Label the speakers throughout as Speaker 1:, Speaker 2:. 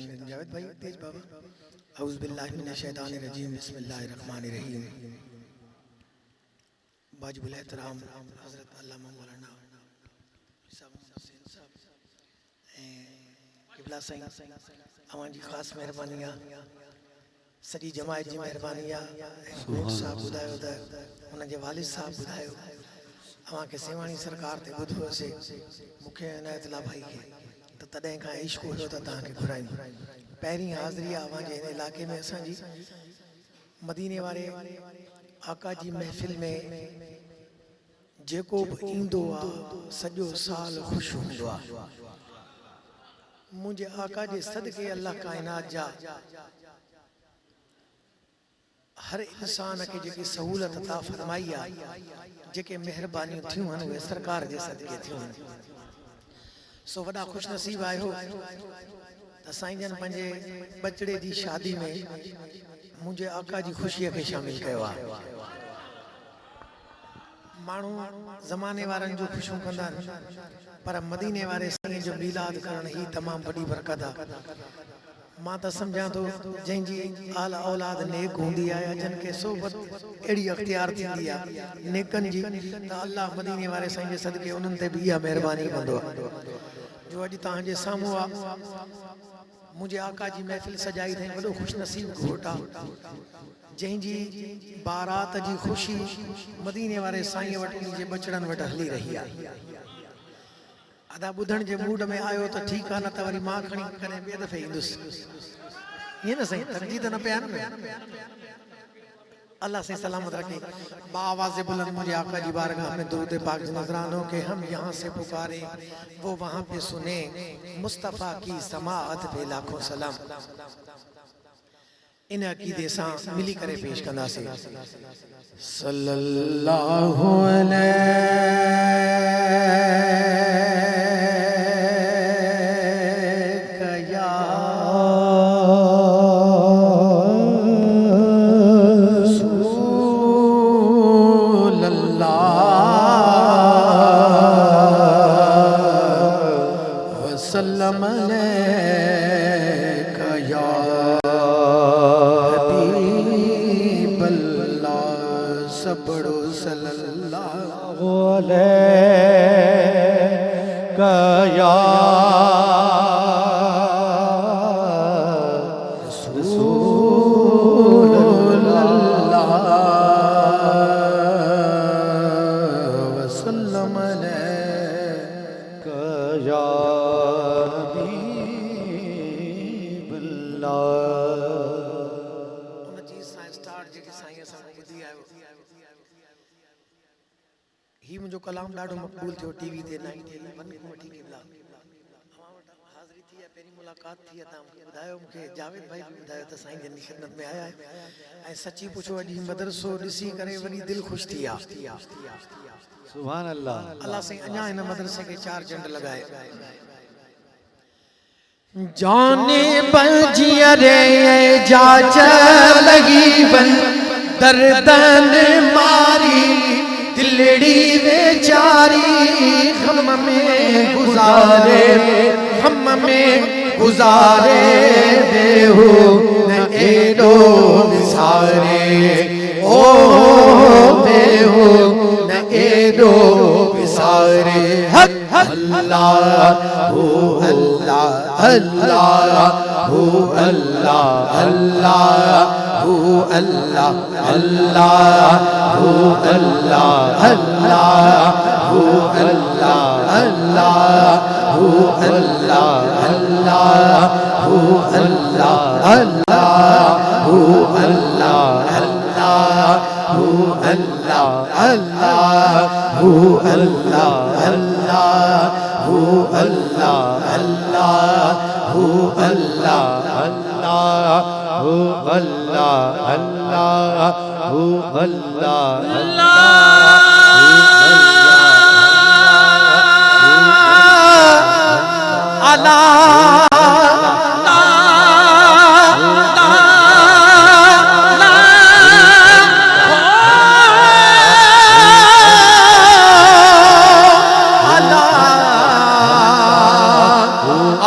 Speaker 1: शैतानिर जावेद भाई तेज बाबा औज़ु बिल्लाहि मिनश शैतानिर रजीम बिस्मिल्लाहिर रहमानिर रहीम। वाजिबुल एहतराम हज़रत अल्लामा मौलाना किबला साईं अवां जी ख़ास मेहरबानी आहे, सॼी जमायत जी मेहरबानी आहे। साहब ॿुधायो त हुन जे वालिद साहब ॿुधायो अवां खे सेवाणी सरकार ते ॿुधोसीं, मूंखे इनायतुल्ला भाई खे त तॾहिं खां इश्क़ हुयो त तव्हांखे घुरायूं। पहिरीं हाज़िरी आहे अवां जे हिन इलाइक़े में असांजी। मदीने वारे आका जी महफ़िल में जेको बि ईंदो आहे सॼो साल ख़ुशि हूंदो आहे। मुझे आका जे सदके अल्लाह कायनात जा हर इंसान के जेकी सहूलत अता फरमाई है, जेके मेहरबानी थियूं आहिनि उहे सरकार जे सदके थियूं आहिनि। सो वॾा खुश नसीब आयो त साईं जन पंहिंजे बचड़े जी शादी में मुझे आका जी खुशीअ खे शामिल कयो आहे। माण्हू ज़माने वारनि जो ख़ुशियूं कंदा आहिनि, पर मदीने वारे साईं जो मीलाद करण ही तमामु वॾी बरकत आहे। मां त सम्झां थो जंहिंजी आल औलाद नेक हूंदी आहे, जन खे सोबत अहिड़ी अख्तियार थींदी आहे नेकनि जी, त अल्लाह मदीने वारे साईं जे सदके उन्हनि ते बि इहा महिरबानी कंदो आहे। जो अॼु तव्हांजे साम्हूं आहे मुंहिंजे आका जी महफ़िल सजाई अथई, वॾो ख़ुशि नसीब घोट आहे जंहिंजी बारात जी ख़ुशी मदीने वारे साईं वटि उनजे बचड़नि वटि हली रही आहे। अदा ॿुधण जे मूड में आयो त ठीकु आहे, न त वरी मां खणी कॾहिं ॿिए दफ़े ईंदुसि। ईअं न साईं तंगी त न पिया न। अल्लाह से सलामत रखे। बावाज़ बुलंद मुझे आका जी बारगाह में दुरूद पाक नजरानों के हम यहाँ से पुकारे वो वहाँ पे सुने, मुस्तफ़ा की समाअत पे लाखों सलाम। इन अकीदे सां मिली करे पेश कंदासीं। सल्लल्लाहु ही मुझो कलाम ॾाढो मक़बूल थियो टीवी ते 91 किबला हाज़िरी थी है, पहिरीं मुलाक़ात थी है। तव्हां ॿुधायो मूंखे, जावेद भाई भी ॿुधायो त साईं जन जी खिदमत में आया है ऐं सची पुछो अॼु मदरसो ॾिसी करे वरी दिलि ख़ुशि थी आहे।
Speaker 2: सुभान अल्लाह।
Speaker 1: अल्लाह साईं अञा हिन मदरसे खे 4 चंड लॻाए। जाने बजिया रे जाच लगी बन दर्दन मारी दिलड़ी बेचारी गम में गुजारे बेहू न एडो विसारे ओ बेहू न एडो विसारे। अल्लाह हो अल्लाह अल्लाह हो अल्लाह अल्लाह हो अल्लाह अल्लाह हो अल्लाह अल्लाह हो अल्लाह अल्लाह हो अल्लाह अल्लाह हो अल्लाह अल्लाह हो अल्लाह अल्लाह हो अल्लाह अल्लाह हो अल्लाह अल्लाह हो अल्लाह अल्लाह हो अल्लाह अल्लाह हो अल्लाह अल्लाह हो अल्लाह अल्लाह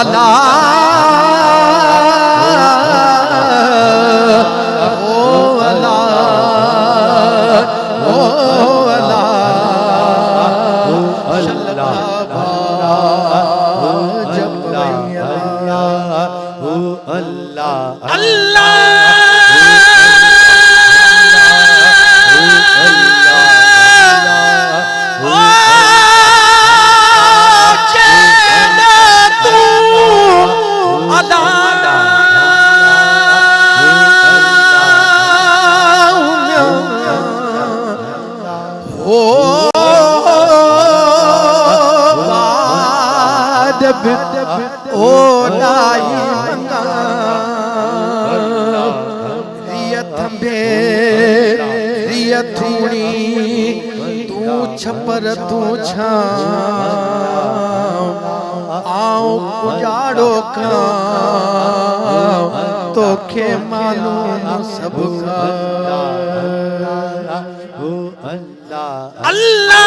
Speaker 1: अल्लाह ओ लाई मंगा रियत बे रियथुणी तू छपर तू छा आओ उजाड़ो का तो खे मालूम सबका अल्लाह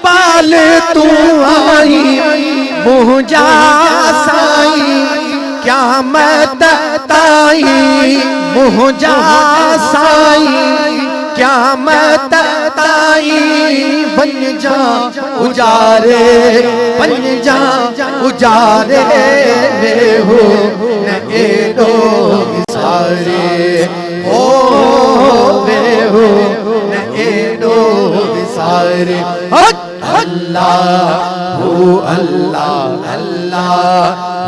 Speaker 1: पाल तू आई मुझा साई क्या मत ताई मुझा साई क्या मत ताई बन जा उजारे बन जा उजारे वे हो न एडो सारे ओ वे हो न एडो सारे अल्लाह हु अल्लाह अल्लाह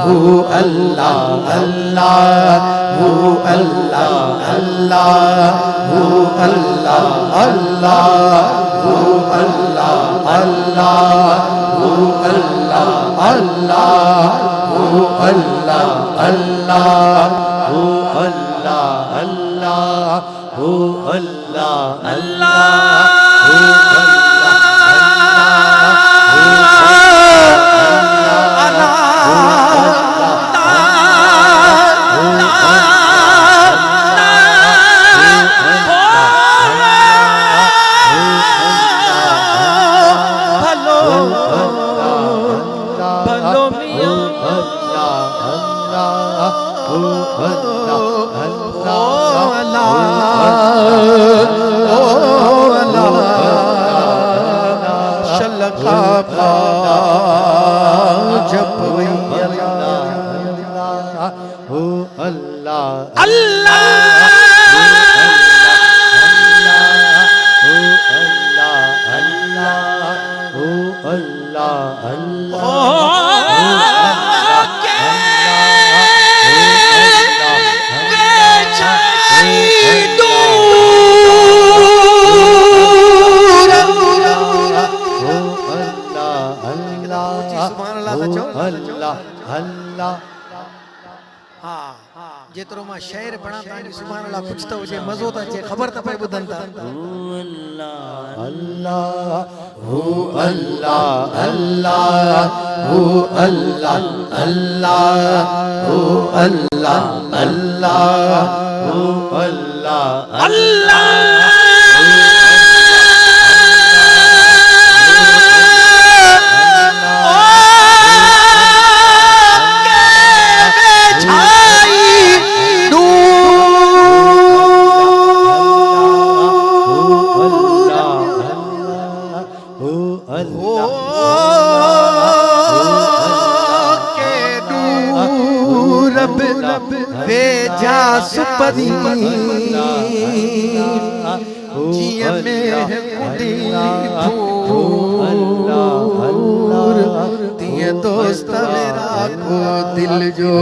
Speaker 1: हु अल्लाह अल्लाह हु अल्लाह अल्लाह हु अल्लाह अल्लाह हु अल्लाह अल्लाह हु अल्लाह अल्लाह हु अल्लाह अल्लाह हु अल्लाह अल्लाह हु अल्लाह अल्लाह जेतरो मां शेर बणा तानी सुभान अल्लाह कुछ तो जे मजो ता जे खबर त पे बुधन ता अल्लाह अल्लाह हु अल्लाह अल्लाह हु अल्लाह अल्लाह हु अल्लाह अल्लाह हु अल्लाह अल्लाह भेजा सुपदी जिया में कुड़ी फूर दिए दोस्त मेरा को दिल जो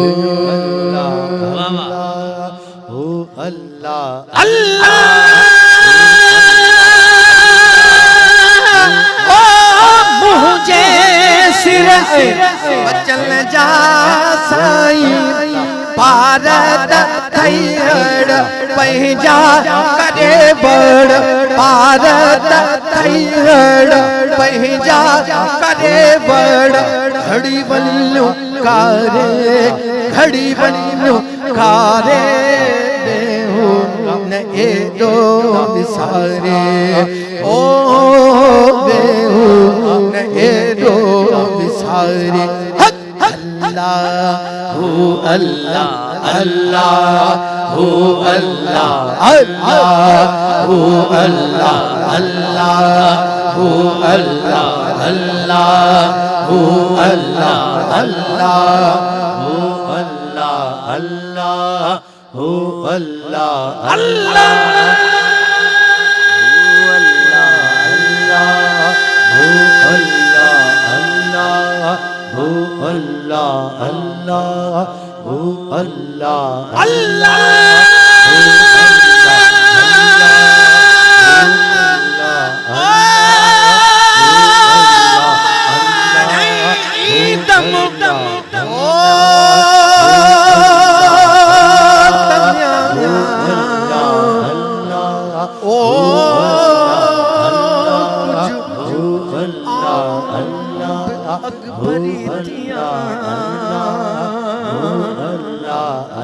Speaker 1: अल्लाह अल्लाह मुझे सिर बचल जा साई भारत थैड़ पहिजा करे बड़ भारत थैड़ पहिजा करे बड़ घड़ी बल्लू कारे हो न एडो बिसारे ओ बेहू न एडो बिसारे अल्लाह अल्लाह अल्लाह हु अल्लाह अल्लाह हु अल्लाह अल्लाह
Speaker 2: हू अल्लाह अल्लाह हू अल्लाह अल्लाह हू अल्लाह अल्लाह हू अल्लाह अल्लाह अल्लाह अल्लाह हू अल्लाह अल्लाह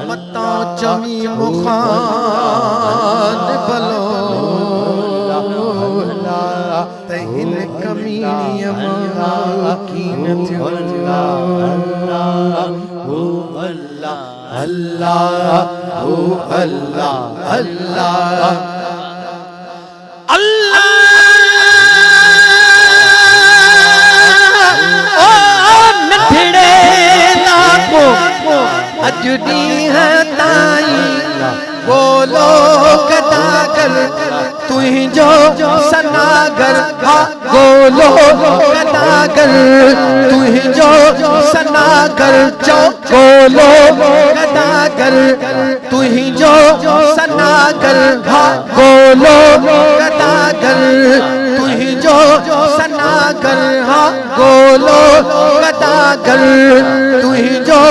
Speaker 1: मता चमी मुखान बलो तहिन कमीनिय माकीन थियो अल्लाह अल्लाह हू अल्लाह अल्लाह अजुदी है ताई बोलो कदागर तुझो सनागर हा बोलो कदागर तुझो सनागर चो बोलो कदागर तुझो सनागर हा बोलो कदागर तुझो सनागर हा बोलो कदागर तुझो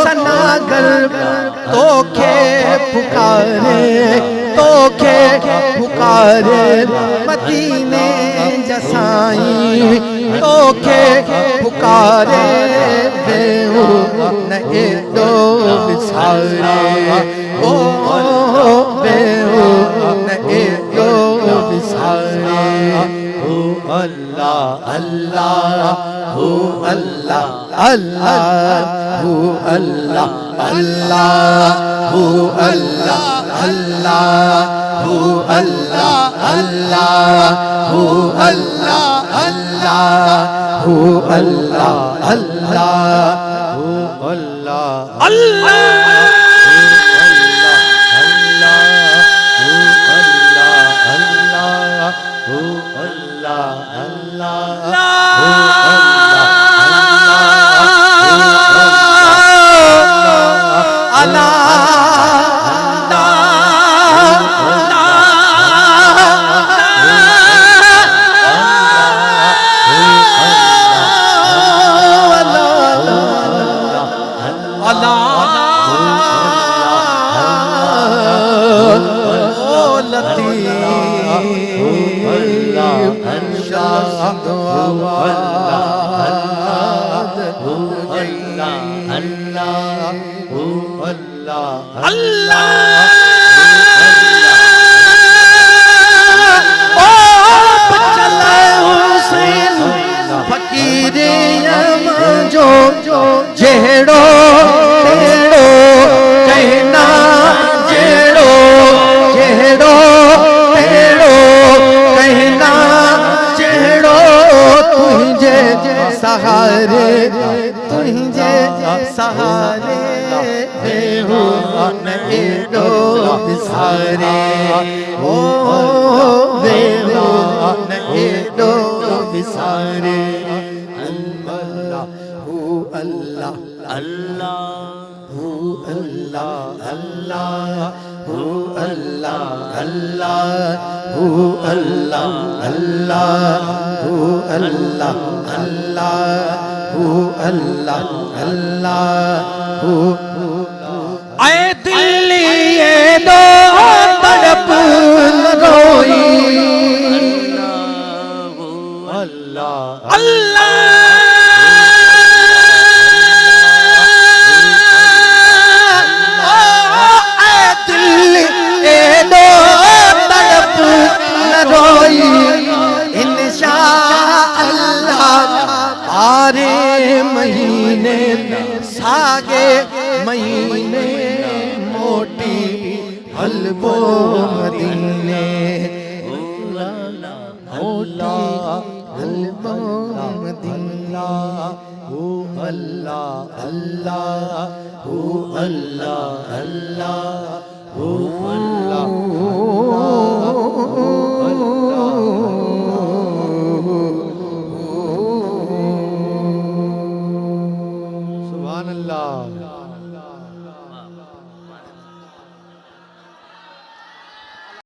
Speaker 1: सनागर तोखे पुकारे मदीने जसाई तोखे पुकारे बेहू न एडो विसारे ओ बेहू न एडो विसारे हू अल्लाह अल्लाह हू अल्लाह अल्लाह हू अल्लाह अल्लाह हू अल्लाह अल्लाह हू अल्लाह अल्लाह हू अल्लाह अल्लाह हू अल्लाह अल्लाह हू अल्लाह अल्लाह जेड़ो तेड़ो कहना जेड़ो जेड़ो तेड़ो कहना जेड़ो तुझे सहारे बेहू न एडो विसारे ओ बेहू न एडो विसारे अल्लाह अल्लाह हू अल्लाह अल्लाह हू अल्लाह अल्लाह हू अल्लाह अल्लाह हू अल्लाह अल्लाह हू अल्लाह अल्लाह हू आए दिल्ली ये दो तड़प रोई अल्लाह अल्लाह महीने सागे महीने मोटी हलबो मदीने हो
Speaker 2: अल्लाह अल्लाह अल्लाह